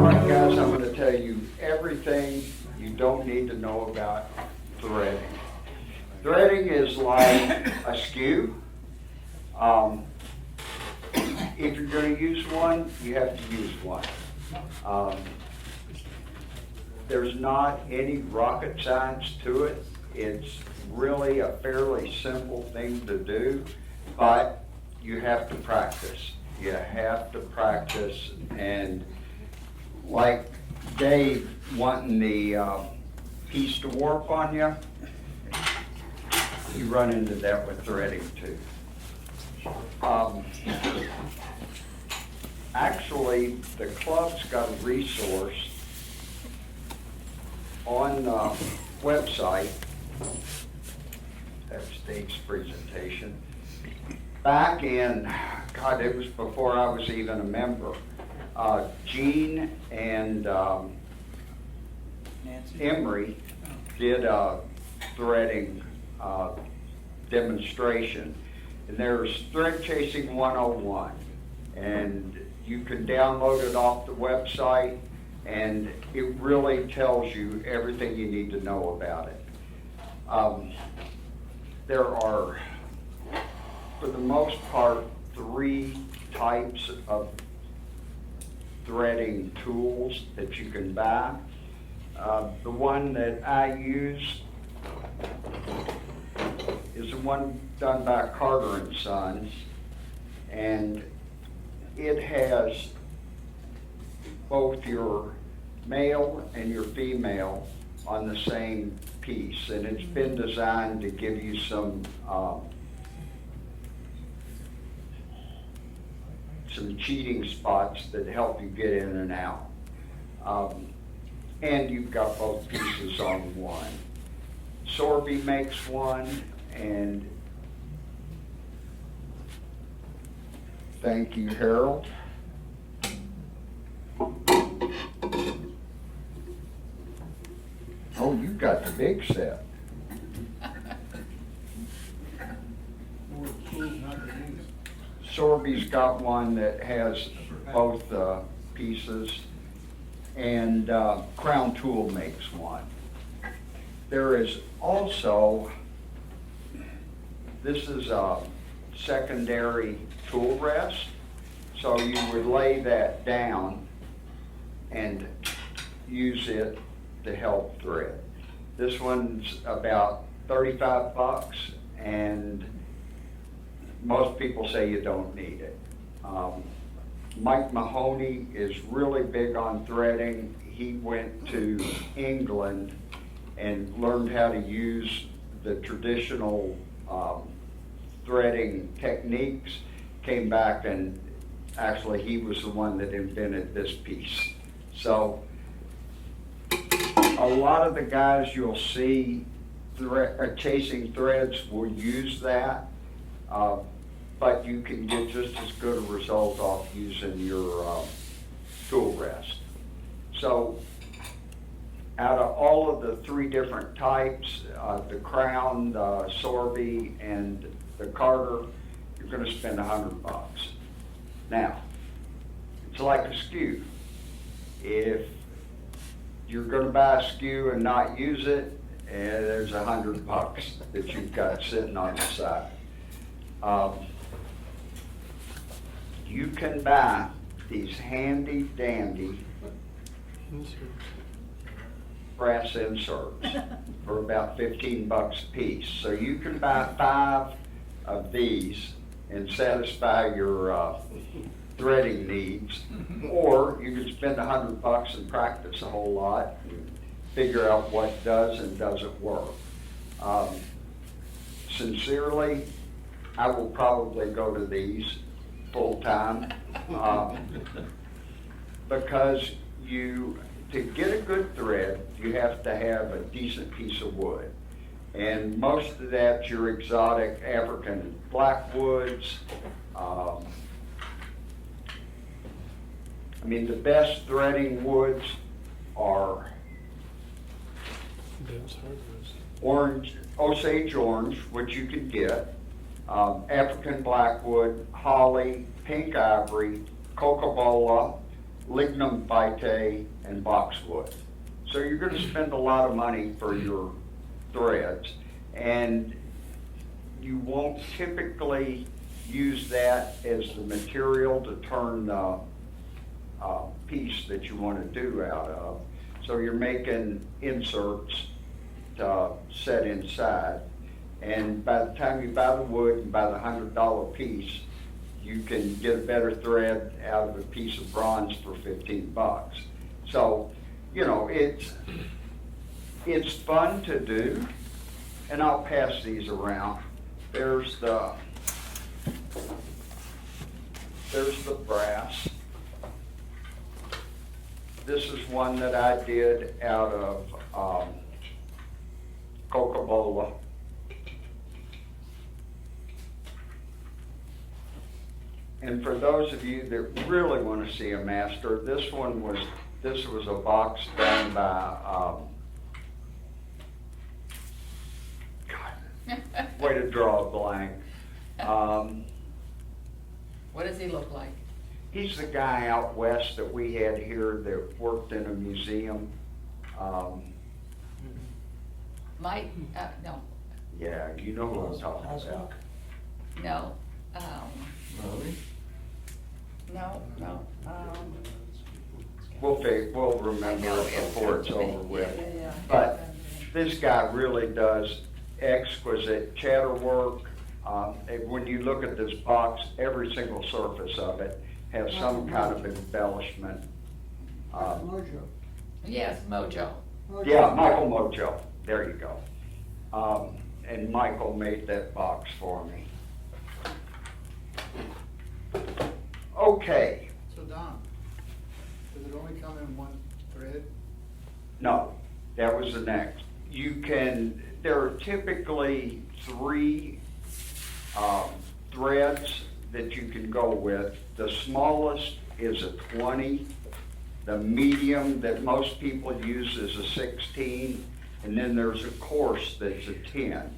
right, guys, I'm going to tell you everything you don't need to know about threading. Threading is like a skew. If you're going to use one, you have to use one. There's not any rocket science to it. It's really a fairly simple thing to do, but you have to practice. You have to practice, and like Dave wanting the piece to warp on you, you run into that with threading too. Actually, the club's got a resource on the website. That's Dave's presentation. Back in, God, it was before I was even a member. Gene and Emery did a threading demonstration. And there's Thread Chasing 101. And you can download it off the website, and it really tells you everything you need to know about it. There are, for the most part, 3 types of threading tools that you can buy. The one that I use is the one done by Carter and Sons, and it has both your male and your female on the same piece, and it's been designed to give you some cheating spots that help you get in and out. And you've got both pieces on one. Sorby makes one, and thank you, Harold. Oh, you got the big set. Sorby's got one that has both pieces, and Crown Tool makes one. There is also, this is a secondary tool rest, so you would lay that down and use it to help thread. This one's about 35 bucks, and most people say you don't need it. Mike Mahoney is really big on threading. He went to England and learned how to use the traditional threading techniques, came back, and actually he was the one that invented this piece. So a lot of the guys you'll see chasing threads will use that, but you can get just as good a result off using your tool rest. So out of all of the 3 different types, the Crown, the Sorby, and the Carter, you're going to spend $100 bucks. Now, it's like a skew. If you're going to buy a skew and not use it, there's $100 bucks that you've got sitting on the side. You can buy these handy dandy brass inserts for about 15 bucks a piece. So you can buy 5 of these and satisfy your threading needs, or you can spend $100 bucks and practice a whole lot and figure out what does and doesn't work. Sincerely, I will probably go to these full time because to get a good thread, you have to have a decent piece of wood. And most of that's your exotic African blackwoods. I mean, the best threading woods are orange, Osage orange, which you can get, African blackwood, holly, pink ivory, cocobola, lignum vitae, and boxwood. So you're gonna spend a lot of money for your threads, and you won't typically use that as the material to turn the piece that you want to do out of. So you're making inserts to set inside, and by the time you buy the wood and buy the $100 piece, you can get a better thread out of a piece of bronze for 15 bucks. So, you know, it's fun to do, and I'll pass these around. There's the brass. This is one that I did out of Coca-Cola. And for those of you that really want to see a master, this was a box done by, way to draw a blank. What does he look like? He's the guy out west that we had here that worked in a museum. Mike, no, Yeah, you know who I'm talking about. no, Really? no. We'll remember I know, it before it's yeah, over with. yeah. But this guy really does exquisite chatter work. When you look at this box, every single surface of it has some kind of embellishment. Mojo. Yes, Mojo. Yeah, Michael Mojo, there you go. And Michael made that box for me. Okay, So Don, does it only come in one thread? no, that was the next. There are typically 3 threads that you can go with. The smallest is a 20. The medium that most people use is a 16. And then there's a coarse that's a 10.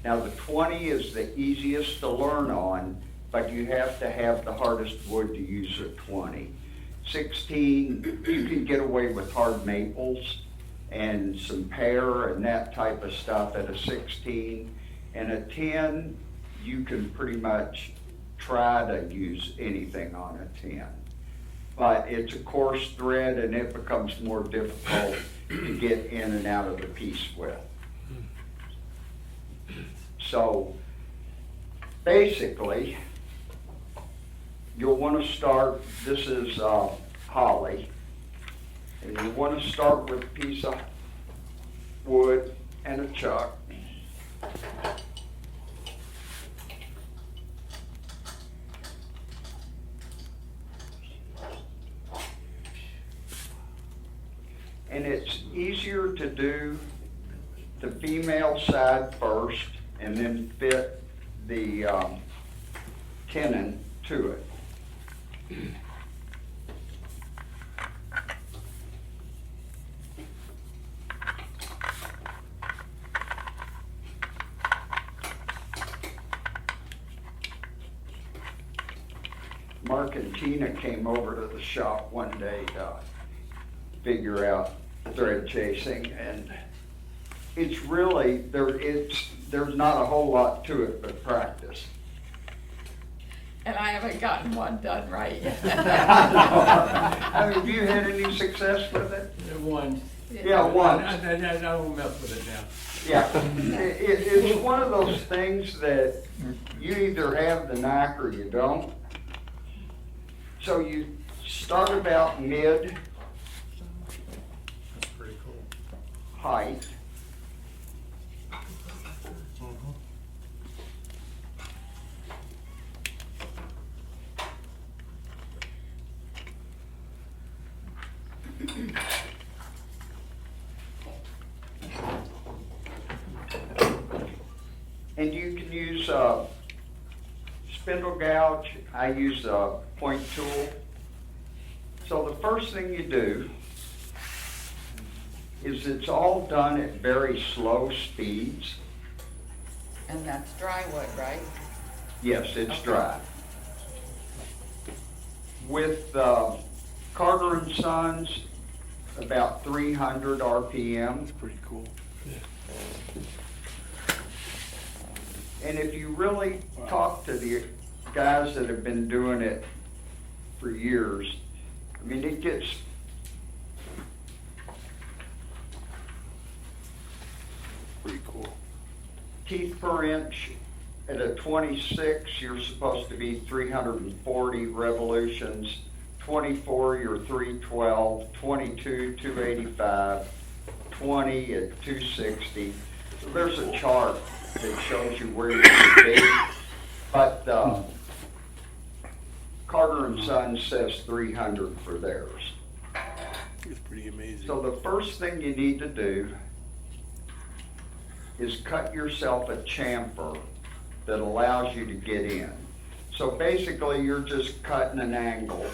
Now the 20 is the easiest to learn on, but you have to have the hardest wood to use a 20. 16, you can get away with hard maples and some pear and that type of stuff at a 16. And a 10, you can pretty much try to use anything on a 10. But it's a coarse thread and it becomes more difficult to get in and out of the piece with. So basically, you'll want to start, this is holly, and you want to start with a piece of wood and a chuck. And it's easier to do the female side first and then fit the tenon to it. Mark and Tina came over to the shop one day to figure out thread chasing, and it's really, there's not a whole lot to it but practice. And I haven't gotten one done right yet. I mean, have you had any success with it? Once. Yeah, once. I won't mess with it now. Yeah, it's one of those things that you either have the knack or you don't. So you start about mid That's pretty cool. height. And you can use a spindle gouge. I use a point tool. So the first thing you do is it's all done at very slow speeds. And that's dry wood, right? Yes, it's Okay. dry. With Carter and Sons, about 300 RPM. Pretty cool. And if you really talk to the guys that have been doing it for years, I mean, it gets Pretty cool. teeth per inch. At a 26, you're supposed to be 340 revolutions. 24, you're 312. 22, 285. 20 at 260. So there's a chart that shows you where you should be. But Carter and Sons says 300 for theirs. It's pretty amazing. So the first thing you need to do is cut yourself a chamfer that allows you to get in. So basically, you're just cutting an angle.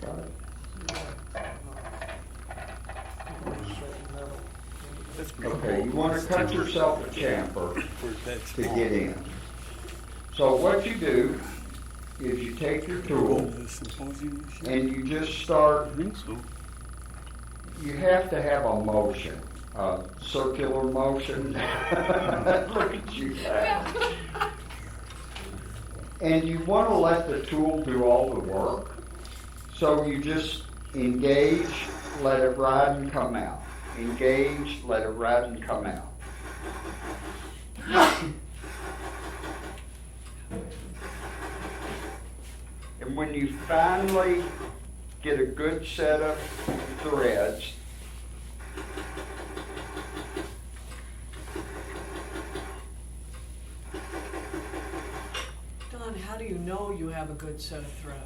Got it? That's pretty Okay, you want to cut yourself a chamfer for that to small. get in. So what you do is you take your Oh, tool the symposium this year? and you just start, I think so. you have to have a motion, a circular motion. Look at you guys. And you want to let the tool do all the work. So you just engage, let it ride and come out. Engage, let it ride and come out. And when you finally get a good set of threads, Don, how do you know you have a good set of threads?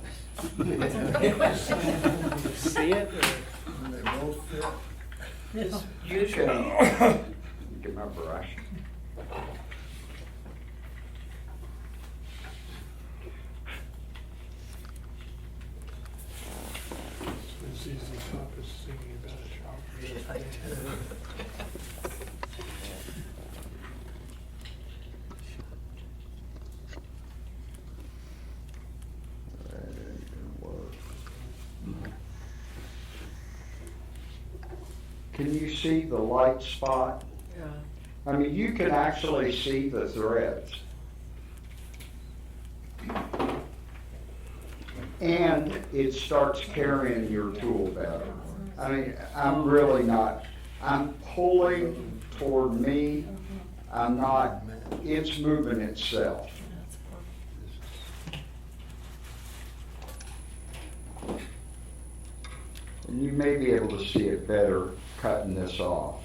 See it? When they both fit. you can get my brush. It's easy top is singing about a shop. Can you see the light spot? Yeah. I mean, you can actually see the threads. And it starts carrying your tool better. I mean, I'm really not, I'm pulling toward me. I'm not, it's moving itself. And you may be able to see it better cutting this off.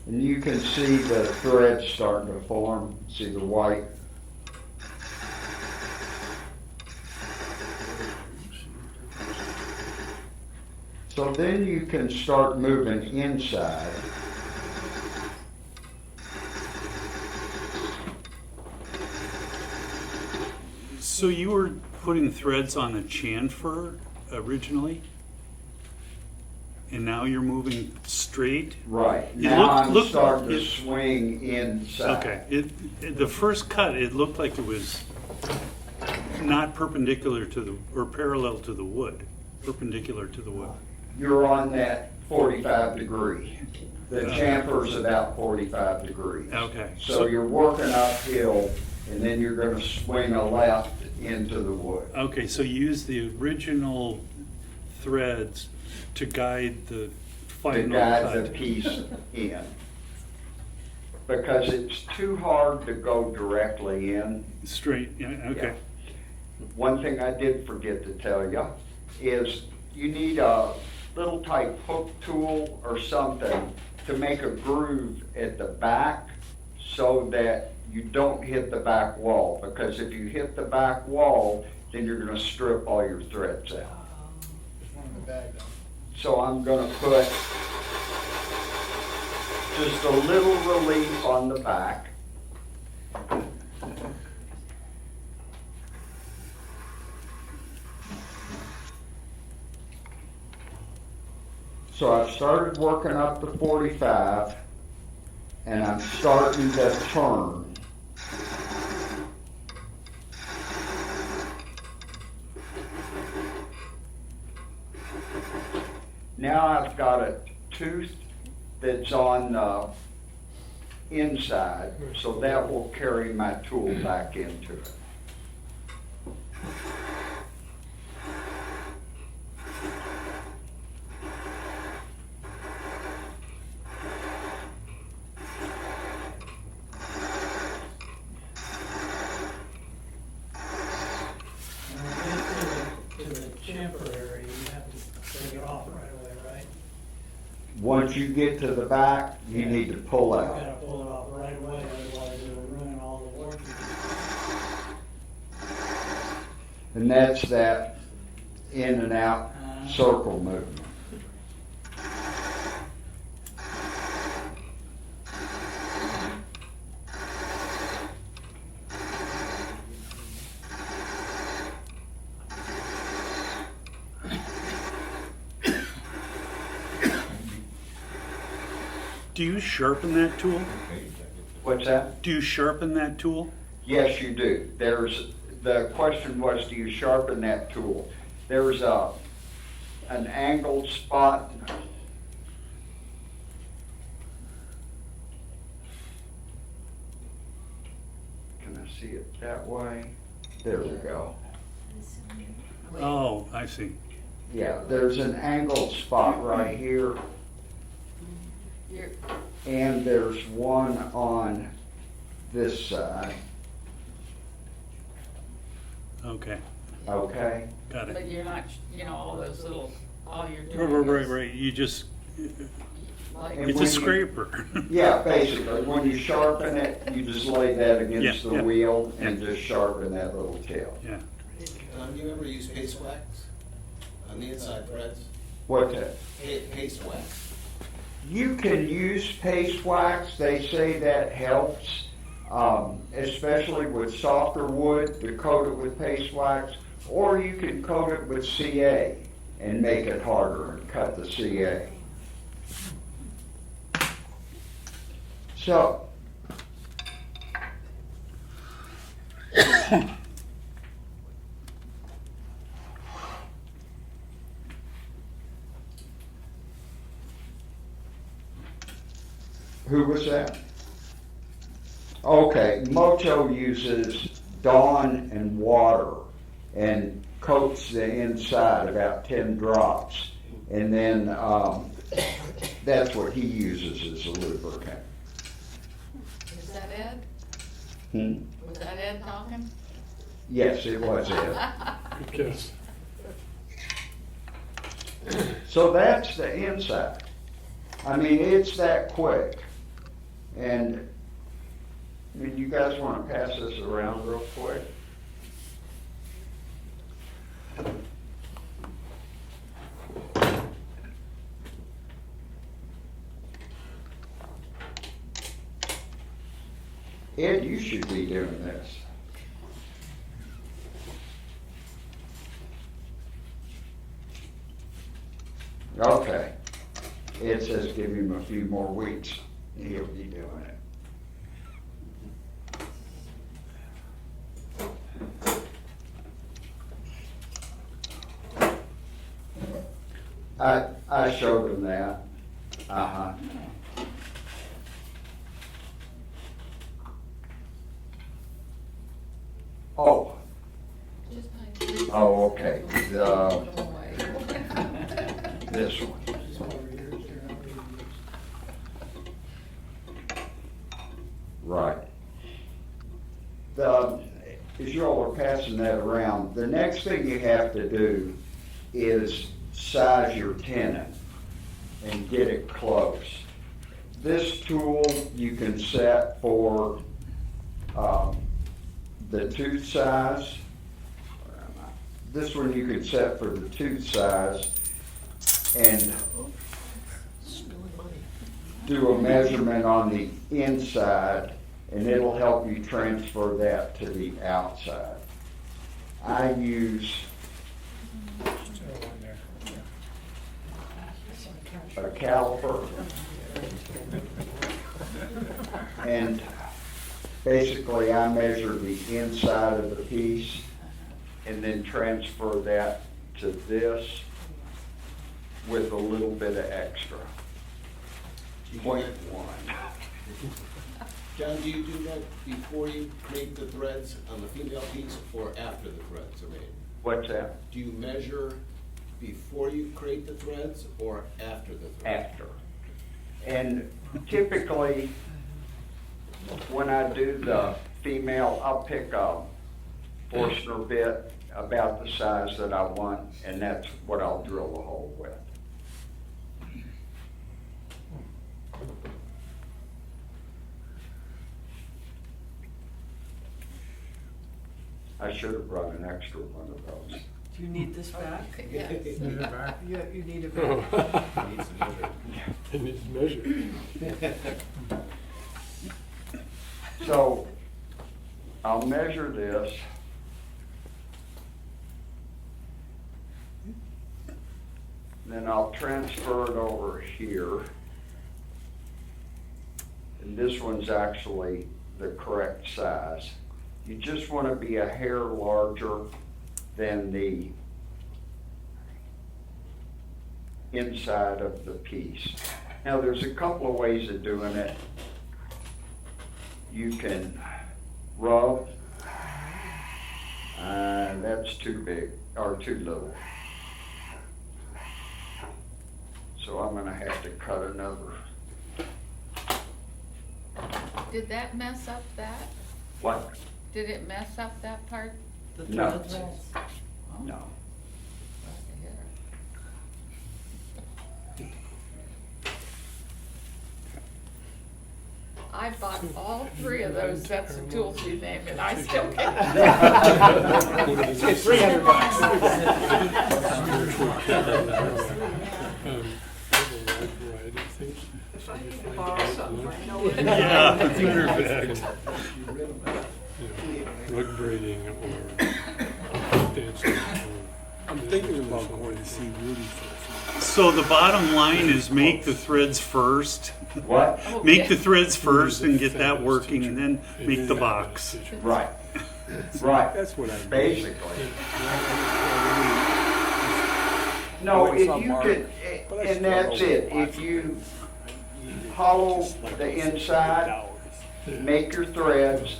And you can see the threads starting to form. See the white? So then you can start moving inside. So you were putting threads on a chamfer originally? And now you're moving straight? Right. It Now I'm looked- starting to it- swing inside. Okay, the first cut, it looked like it was not perpendicular to the, or parallel to the wood, perpendicular to the wood. You're on that 45 degree. The chamfer's about 45 degrees. Okay. So you're working uphill, and then you're gonna swing a left into the wood. Okay, so you use the original threads to guide the To final guide the cut. piece in. Because it's too hard to go directly in. Straight, yeah, okay. One thing I did forget to tell you is you need a little type hook tool or something to make a groove at the back so that you don't hit the back wall. Because if you hit the back wall, then you're gonna strip all your threads out. There's one in the bag though. So I'm gonna put just a little relief on the back. So I've started working up to 45, and I'm starting to turn. Now I've got a tooth that's on the inside, so that will carry my tool back into it. To the chamfer area, you have to take it off right away, right? Once you get to the back, you need to pull You out. gotta pull it off right away, otherwise it'll ruin all the warranty. And that's that in and out circle movement. Do you sharpen that tool? What's that? Do you sharpen that tool? Yes, you do. The question was, do you sharpen that tool? There's an angled spot. Can I see it that way? There we go. Oh, I see. Yeah, there's an angled spot right here, You're, and there's one on this side, Okay, okay? got but it. you're not, all those little, all you're Right, doing right, is right. You just, like, And it's when a you- scraper. Yeah, basically, when you sharpen it, you just lay that against Yeah, the yeah. wheel and just sharpen that little tail. Yeah. Do you ever use paste wax on the inside threads? What's that? Paste wax. You can use paste wax, they say that helps, especially with softer wood, to coat it with paste wax, or you can coat it with CA and make it harder and cut the CA. So, who was that? Okay, Moto uses Dawn and water and coats the inside about 10 drops. And then that's what he uses as a lubricant. is that Ed? Hmm? Was that Ed talking? Yes, it was it. Because So that's the inside. I mean, it's that quick. And I mean, you guys want to pass this around real quick? Ed, you should be doing this. Okay. Ed says give him a few more weeks, and he'll be doing it. I showed him that. Uh-huh. Oh, Just like. oh, okay. The, Put 'em away. this one. it's over years, you're not really used. Right. As you all are passing that around, the next thing you have to do is size your tenon and get it close. This tool you can set for the tooth size. This one you can set for the tooth size and do a measurement on the inside and it'll help you transfer that to the outside. I use a caliper, and basically I measure the inside of the piece and then transfer that to this with a little bit of extra. .1. John, do you do that before you create the threads on the female piece or after the threads are made? What's that? Do you measure before you create the threads or after the threads? After. And typically, when I do the female, I'll pick a Forstner bit about the size that I want, and that's what I'll drill the hole with. I should have brought an extra one of those. Do you need this back? Yes. Yeah, you need it back. Needs to measure. It needs measured. So I'll measure this. Then I'll transfer it over here. And this one's actually the correct size. You just want to be a hair larger than the inside of the piece. Now there's a couple of ways of doing it. You can rub, that's too big or too little. So I'm gonna have to cut another. Did that mess up that? What? Did it mess up that part? The No. threads. Oh, No. glad to hear it. I bought all 3 of those sets of tools you named, and I still can't. It's Borrow something for no Yeah. Rug braiding or dancing. I'm thinking about going to see Rudy for So the bottom line is make the threads first. What? Oh, Make yeah. the threads first and get that working, and then make the box. Right. Right. That's what I mean. Basically. No, if you could, and that's it, if you hollow the inside, make your threads,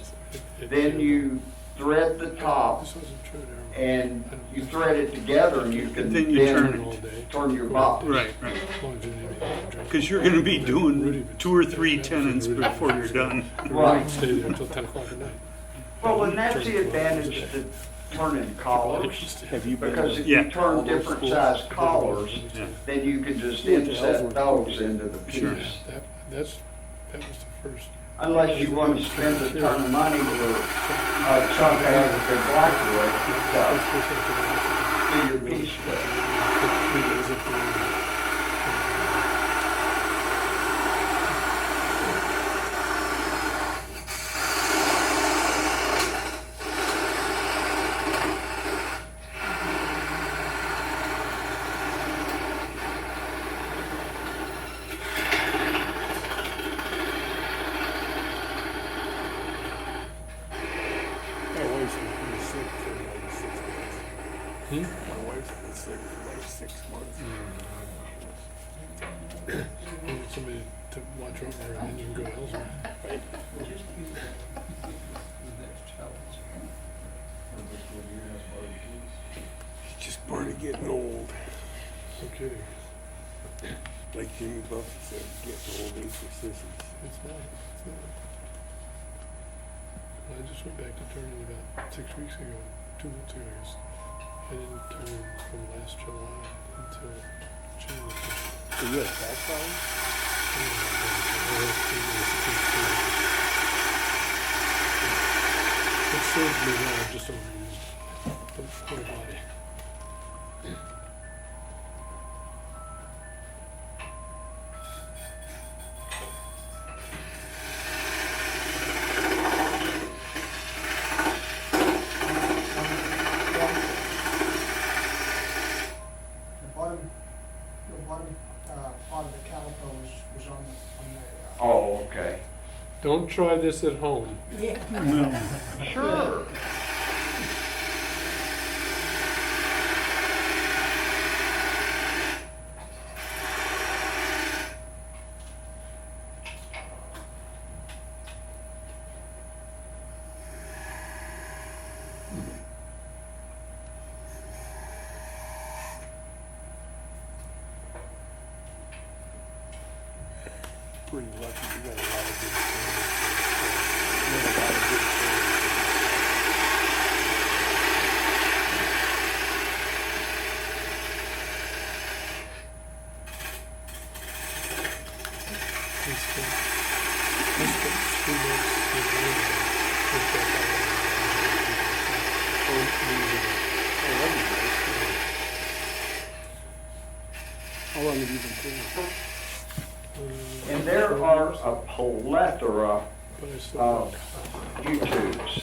then you thread the top, This wasn't true there. and you thread it together, and you can Then you turn then it. turn your box. Right, right. Longevity drink. Because you're gonna be doing 2 or 3 tenons before you're done. Right. Stay there until 10 o'clock at night. Well, and that's the advantage to turning collars, because if Yeah. you turn different size collars, Yeah. then you can just inset those into the Sure. piece. That was the first. Unless you want to spend a ton of money for a chunk out of the blackwood to do your piece with. My wife's been sick for like 6 months. My wife's been sick for like 6 months. I need somebody to watch over her and then you can go elsewhere. It's just part of getting old. Okay. Like Jimmy Buffett said, getting old ain't for sissies. It's not. It's not. I just went back to turning about 6 weeks ago, 2 months ago, I guess. I didn't turn from last July until June. Are you at tax filing? It served me well, I just overused the whole body. Don't try this at home. Sure. Pretty lucky, you got a lot of good friends. You have a lot of good friends. We spent 2 months in England with that How long have you been doing it? And there are a plethora but I still of YouTubes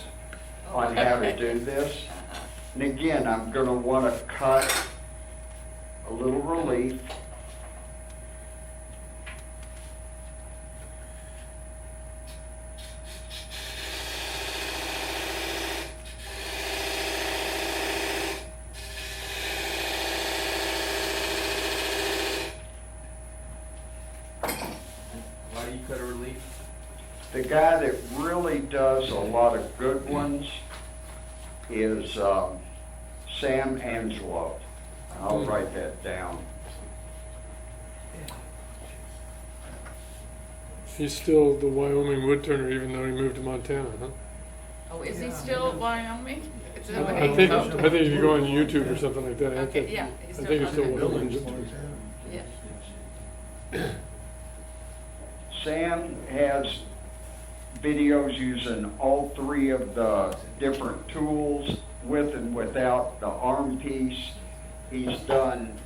on how to do this. And again, I'm gonna wanna cut a little relief. Why do you cut a relief? The guy that really does a lot of good ones is Sam Angelo. I'll write that down. He's still the Wyoming woodturner, even though he moved to Montana, huh? Oh, is he still Wyoming? Is that what I he- think oh, if you go on YouTube or something like that, I Okay, think, yeah. I he's think it's still under- Wyoming woodturner. Yeah. Sam has videos using all three of the different tools with and without the arm piece. He's done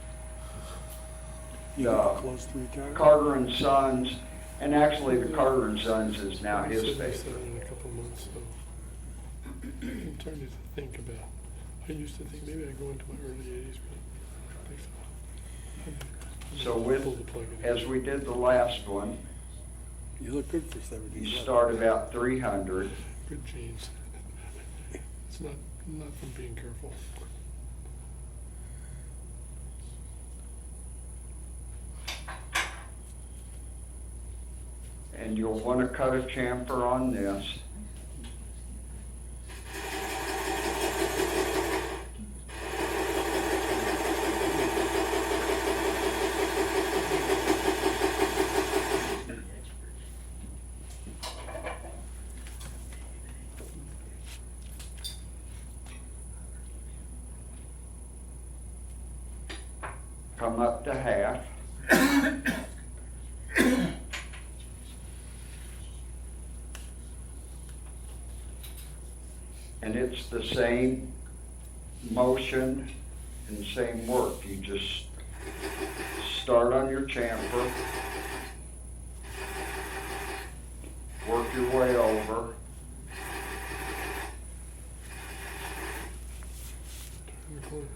You the close to retire? Carter and Sons, and actually the Carter and Sons is now his Said favorite. in a couple of months, so I'm trying to think about. I used to think maybe I'd go into my early 80s, but I think so. So with, Pull the plug in. as we did the last one, You look good for 70. you start about 300. Good genes. It's not from being careful. And you'll want to cut a chamfer on this. Come up to half. And it's the same motion and same work. You just start on your chamfer, work your way over. Turn the corner.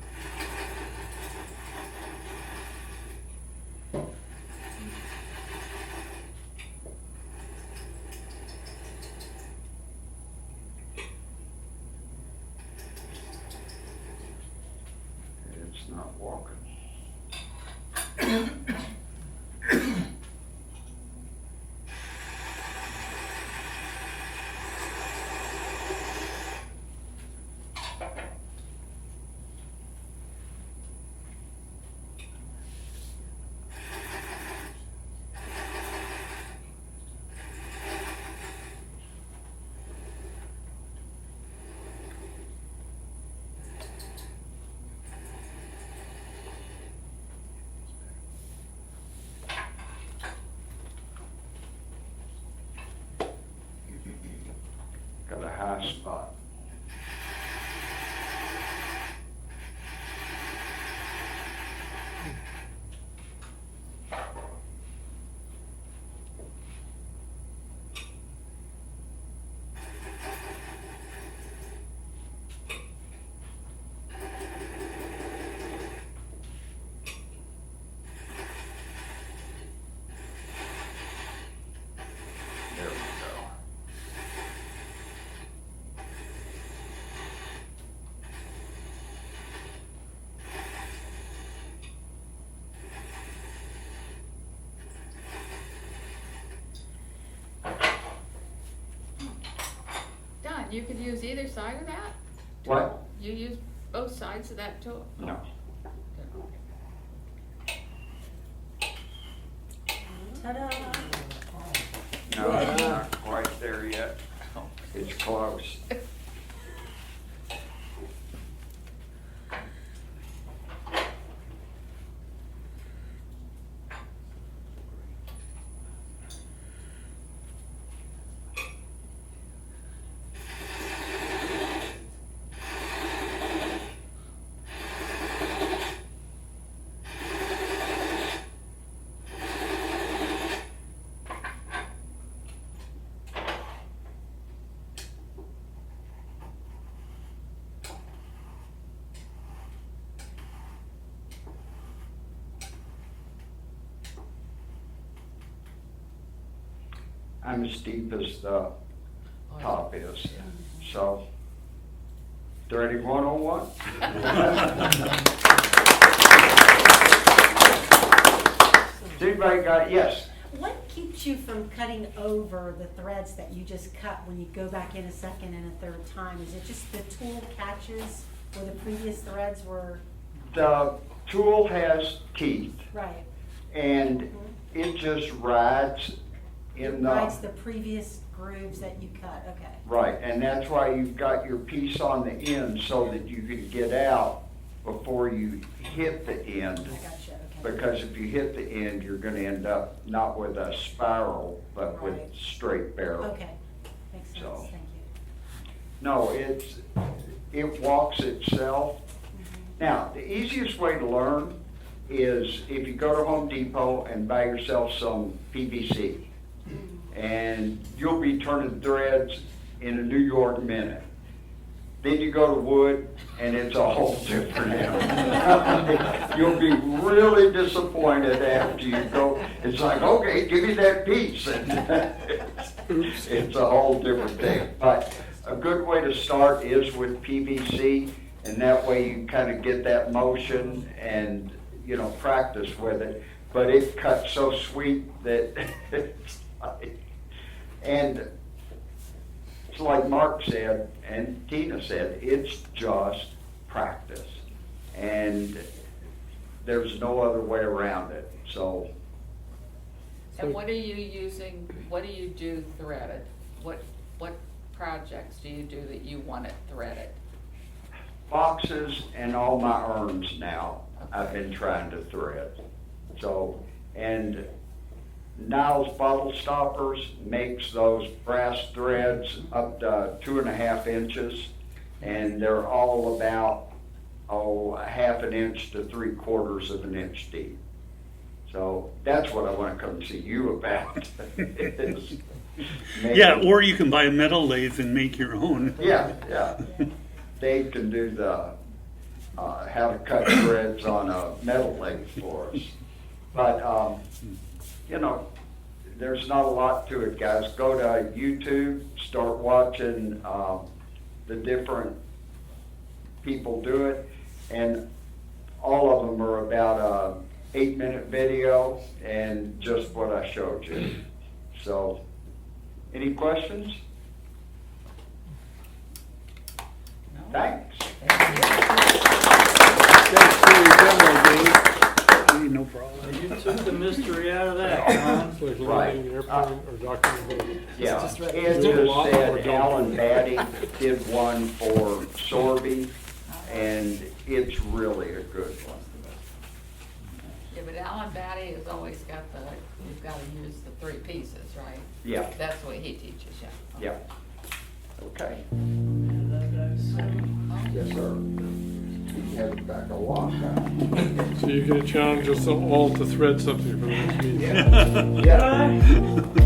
It's not walking. Got a high spot. There we go. that, you could use either side of that? What? You use both sides of that tool? No. Ta-da! No, I'm not quite there yet. It's close. I'm as deep as the top is, so. Threading 101? Has anybody got, yes? What keeps you from cutting over the threads that you just cut when you go back in a second and a third time? Is it just the tool catches where the previous threads were? The tool has teeth, Right. and it just rides in the. Rides the previous grooves that you cut, okay. Right, and that's why you've got your piece on the end so that you can get out before you hit the end. I gotcha, okay. Because if you hit the end, you're gonna end up not with a spiral, but with Right. straight barrel. Okay, makes sense, So. thank you. No, it walks itself. Now, the easiest way to learn is if you go to Home Depot and buy yourself some PVC. And you'll be turning threads in a New York minute. Then you go to wood, and it's a whole different animal. You'll be really disappointed after you go. It's like, okay, give me that piece. And it's a whole different thing. But a good way to start is with PVC, and that way you kind of get that motion and, you know, practice with it. But it cuts so sweet that it's like, and it's like Mark said and Tina said, it's just practice. And there's no other way around it. So, And what are you using, what do you do threaded? What projects do you do that you want it threaded? boxes and all my urns now, I've been trying to thread. So, and Niles Bottle Stoppers makes those brass threads up to 2.5 inches, and they're all about, a 1/2 inch to 3/4 inch deep. So that's what I want to come see you about. is making- Yeah, or you can buy a metal lathe and make your own. Yeah, yeah. Dave can do the, how to cut threads on a metal lathe for us. But, you know, there's not a lot to it, guys. Go to YouTube, start watching the different people do it, and all of them are about a 8-minute video and just what I showed you. So, any questions? Thanks. Thanks for your demo, Dave. No problem. You took the mystery out of that, Tom. It's like Right. landing an airplane or docking a boat. Yeah, just right. it Do a just lot said more, don't Alan you? Batty did one for Sorby, and it's really a good one. Yeah, but Alan Batty has always got you've got to use the 3 pieces, right? Yeah, That's what he teaches, yeah. yeah. Okay. Oh, Yes, sir. Have it back a long time. So you're gonna challenge us all to thread something for the next meeting? Yeah.